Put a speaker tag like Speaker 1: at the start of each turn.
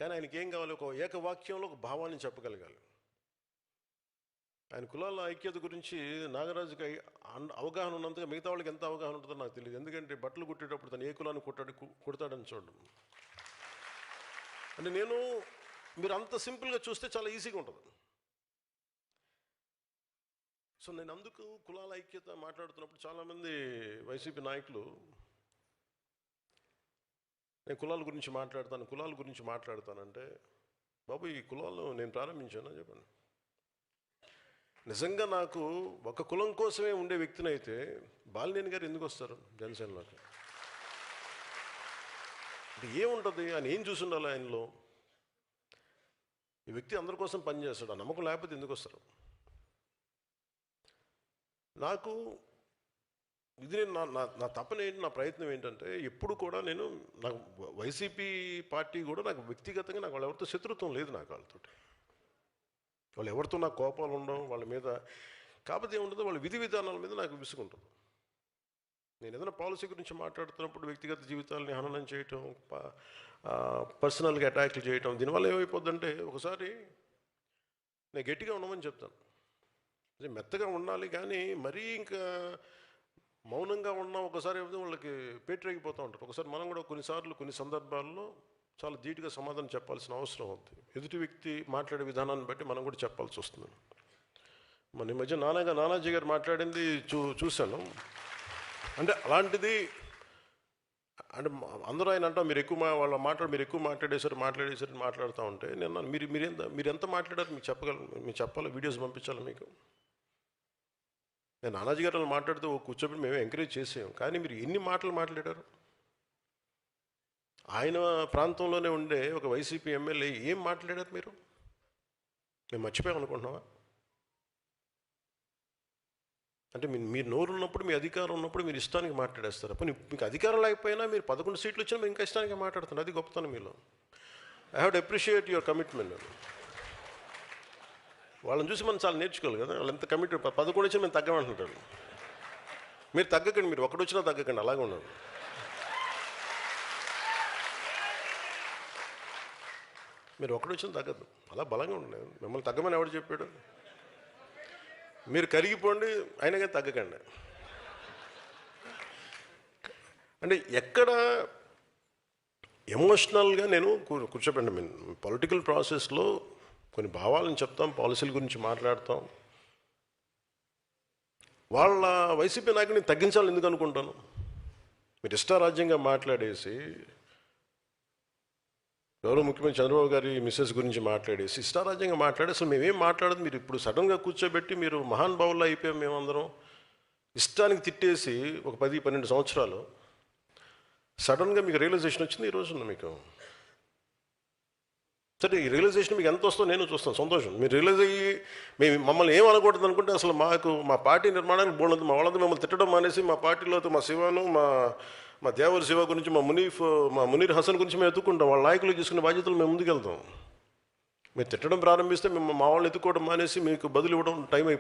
Speaker 1: కానీ ఆయనకి ఏం కావాలి? ఒక ఏకవాక్యంలో ఒక భావాన్ని చెప్పగలగాలి. ఆయన కులాల ఐక్యత గురించి నాగరాజుకి అవగాహన ఉన్నంతగా మిగతా వాళ్ళకి ఎంత అవగాహన ఉంటుందో నాకు తెలియదు. ఎందుకంటే బట్టలు కుట్టేటప్పుడు తను ఏ కులాన్ని కుడతాడని చూడడం. అంటే మీరు అంత సింపుల్గా చూస్తే చాలా ఈజీగా ఉంటుంది. సో నేను అందుకు కులాల ఐక్యత మాట్లాడుతున్నప్పుడు చాలామంది వైసీపీ నాయకులు నేను కులాల గురించి మాట్లాడతానంటే, బాబు ఈ కులాలు నేను ప్రారంభించాను చెప్పండి. నిజంగా నాకు ఒక కులం కోసమే ఉండే వ్యక్తిని అయితే బాలినేని గారు ఎందుకు వస్తారు జనసేనలోకి? అంటే ఏముంటుంది? ఆయన ఏం చూసి ఉండాలి ఆయనలో? ఈ వ్యక్తి అందరి కోసం పనిచేస్తాడు, ఆ నమ్మకం లేకపోతే ఎందుకు వస్తారు? నాకు ఇది నా తపన ఏంటి, నా ప్రయత్నం ఏంటంటే ఎప్పుడు కూడా నాకు వైసీపీ పార్టీ కూడా నాకు వ్యక్తిగతంగా నాకు ఎవరితో శత్రుత్వం లేదు. నాకు వాళ్ళు ఎవరితో నాకు కోపాలు ఉండవు వాళ్ళ మీద. కాకపోతే ఏముంటుందో వాళ్ళ విధి విధానాల మీద నాకు విసుగుంటుంది. నేను ఏదైనా పాలసీ గురించి మాట్లాడుతున్నప్పుడు వ్యక్తిగత జీవితాలని హననం చేయటం, పర్సనల్గా అటాక్లు చేయటం, దీనివల్ల ఏమైపోద్దంటే ఒకసారి నేను గట్టిగా ఉండమని చెప్తాను, మెత్తగా ఉండాలి, కానీ మరీ ఇంకా మౌనంగా ఉన్నాం ఒకసారి వాళ్ళకి పేటరేగిపోతూ ఉంటారు. ఒకసారి మనం కూడా కొన్ని సందర్భాల్లో చాలా ధీటుగా సమాధానం చెప్పాల్సిన అవసరం ఉంది. ఎదుటి వ్యక్తి మాట్లాడే విధానాన్ని బట్టి మనం కూడా చెప్పాల్సి వస్తుంది. మన ఈ మధ్య నానాజీ గారు మాట్లాడింది చూశాను. అంటే అలాంటిది అంటే అందరూ ఆయన అంటారు మీరు ఎక్కువ మాట్లాడేశారు మాట్లాడుతూ ఉంటే నేను మీరు ఎంత మాట్లాడారు మీకు చెప్పాలి, వీడియోస్ పంపించాలి మీకు. నేను నానాజీ గారు మాట్లాడుతూ కూర్చోబెట్టి మేము ఎంకరేజ్ చేసాం, కానీ మీరు ఎన్ని మాటలు మాట్లాడారు? ఆయన ప్రాంతంలోనే ఉండే ఒక వైసీపీ ఎమ్మెల్యే ఏం మాట్లాడారు మీరు? మేము మర్చిపోయాం అనుకుంటున్నావా? అంటే మీరు నోరు ఉన్నప్పుడు, మీ అధికారం ఉన్నప్పుడు మీరు ఇష్టానికి మాట్లాడేస్తారు. అప్పుడు మీకు అధికారం లేకపోయినా మీరు 11 సీట్లు వచ్చినా మీరు ఇంకా ఇష్టానికి మాట్లాడుతున్నారు. అది గొప్పతనం మీలో. I have to appreciate your commitment. వాళ్ళని చూసి మనం చాలా నేర్చుకోవాలి కదా, వాళ్ళు ఎంత కమిట్మెంట్. 11 వచ్చినా మేము తగ్గమంటుంటారు. మీరు తగ్గకండి, మీరు ఒకటి వచ్చినా తగ్గకండి, అలాగే ఉన్నాడు. మీరు ఒకటి వచ్చినా తగ్గదు, అలా బలంగా ఉండలేదు. మిమ్మల్ని తగ్గమని ఎవడు చెప్పాడు? మీరు కరిగిపోండి, అయినా కానీ తగ్గకండి. అంటే ఎక్కడ ఎమోషనల్గా నేను కూర్చోబెట్టండి. పొలిటికల్ ప్రాసెస్లో కొన్ని భావాలను చెప్తాం, పాలసీల గురించి మాట్లాడతాం. వాళ్ళ వైసీపీ నాయకుడిని తగ్గించాలని ఎందుకు అనుకుంటాను? మీరు ఇష్టారాజ్యంగా మాట్లాడేసి, గౌరవ ముఖ్యమంత్రి చంద్రబాబు గారి మిస్సెస్ గురించి మాట్లాడేసి ఇష్టారాజ్యంగా మాట్లాడి అసలు మేమేం మాట్లాడదు. మీరు ఇప్పుడు సడన్గా కూర్చోబెట్టి మీరు మహానుభావుల్లో అయిపోయాం మేమందరం ఇష్టానికి తిట్టేసి ఒక 10-12 సంవత్సరాలు సడన్గా మీకు రియలైజేషన్ వచ్చింది ఈ రోజున. మీకు సరే, ఈ రియలైజేషన్ మీకు ఎంత వస్తుందో నేను చూస్తాను, సంతోషం. మీరు రియలైజ్ అయ్యి మమ్మల్ని ఏం అనకూడదు అనుకుంటే అసలు మా పార్టీ నిర్మాణానికి బోర్డు మా వాళ్ళంతా మిమ్మల్ని తిట్టడం మానేసి మా పార్టీలో మా శివాను మా దేవర శివ గురించి మా మునీర్ హసన్ గురించి మేము ఎత్తుకుంటాం. వాళ్ళ నాయకులు తీసుకునే బాధ్యతలు మేము ముందుకెళ్తాం. మీరు తిట్టడం ప్రారంభిస్తే మేము మా వాళ్ళని ఎత్తుకోవడం మానేసి మీకు బదులు ఇవ్వడం టైం అయిపోతుంది.